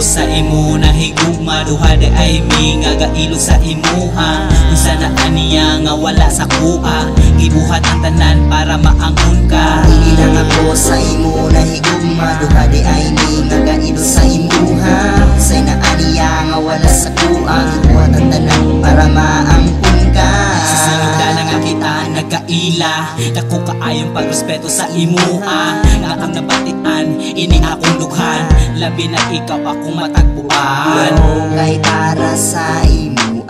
ako sa imo nahigugma, duha di ay mi nga gailo sa imuha. Unsa na aniya nga wala sa kuha, gibuhat ang tanan para maangon ka. Dili lang ako sa imo nahigugma, duha di ay mi nga gailo sa imuha. Unsay na aniya nga wala sa kuha, gibuhat ang tanan para maangkon ka. Sa sinugda na nga kita nagkaila, dako kaayong pagrespeto sa imuha. Nga ang nabatian, ini akong dughan, labi na ikaw akong matagpuan. Kay para sa imo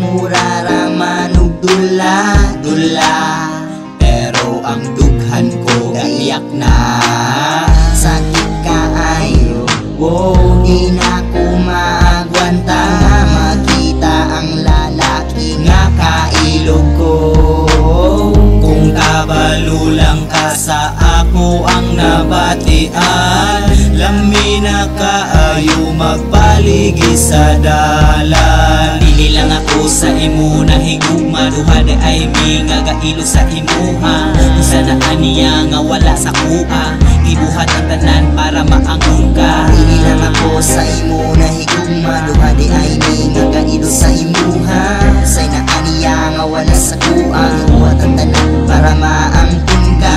mura ra manugdula dula, Pero ang dughan ko gaiyak na. sakit kaayo, wow, di na ko maagwanta nga makita ang lalaki nga kailog ko. Kung kabalo lang ka sa ako ang nabatian, lami na kaayo magpaligi sa dalan. Dili lang ako sa imo nahigugma, duha di ay mi nga gailo sa imuha. Unsa na aniya nga wala sa kuha, gibuhat ang tanan para maangon ka. Dili lang ako sa imo nahigugma, duha di ay mi nga gailo sa imuha. Say na aniya nga wala sa kuha, gibuhat ang tanan para maangkon ka.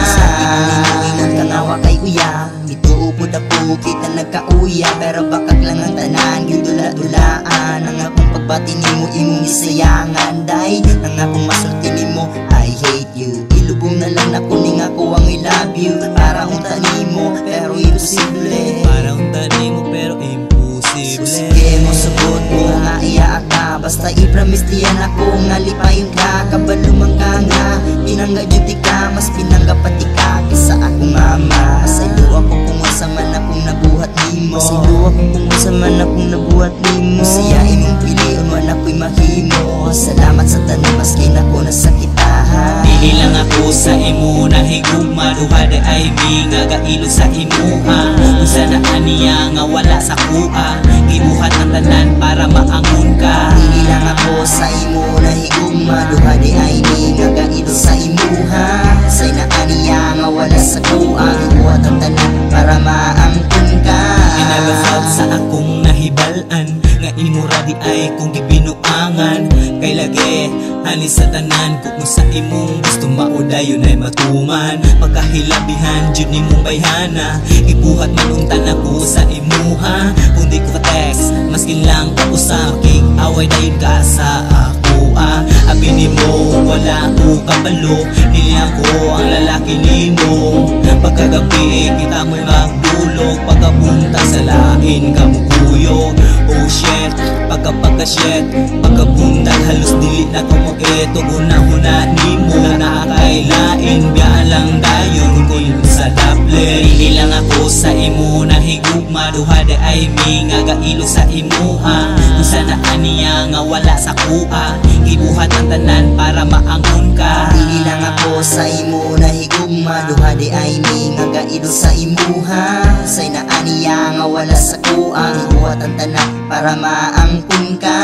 Ingat kanawa kay kuya, mituupod ako kita nagkauya, pero bakag lang ang tanan gidula-dulaan. Ang akong pagbati nimo imong isayangan, day ang akong masulti nimo I hate you. Ilubong na lang ako ning ako ang I love you. Para unta nimo pero imposible, Para unta nimo pero imposible. sige mo subot mo nga iya ka, basta i-promise diyan ako nga lipayon ka. Kabalumang ka nga, pinangga duty ka, mas pinangga pati ka kisa akong mama. Masaylo ako kung sa man akong nabuhat nimo, masaylo ako kung sa man akong nabuhat nimo. Siya imong pilion wala ko'y mahimo, salamat sa tanan maski na ko nasakitahan. Dili lang ako sa imo nahigugma, duha di ay mi nga gailo sa imuha. Unsa na aniya nga wala sa kuha, gibuhat ang tanan para maangon ka. Dili lang ako sa imo nahigugma, duha di ay mi nga gailo sa imuha. Say na aniya nga wala sa kuha, gibuhat ang tanan para maangkon ka. I never felt sa akong nahibalan, nga imo ra di ay kung gibinuangan. Kay lagi halis sa tanan, kung sa imong gusto maudayon ay matuman. Pagkahilabihan jud nimong bayhana, ibuhat man unta nako sa imuha. Kung di ko ka-text, maskin lang kausap, king away dayon ka sa ako. Abi nimo wala ko kabalo, dili ako ang lalaki nimo. Pagkagabi kita mo'y magdulog, pagkapunta sa lain ka mo kuyog. Oh shit, pagka-shit, pagkapunta halos dili na ko mo eto. Guna-huna nimo nakakailain, biyaan lang dayon kung sa tablet. Dili lang ako sa imo nahigugma, duha di ay mi nga gailo sa imuha. Unsa na aniya nga wala sa kuha, gibuhat ang tanan para maangon ka. Dili lang ako sa imo nahigugma, duha di ay mi nga gailo sa imuha. Say na aniya nga wala sa kuha, gibuhat ang tanan para maangkon ka.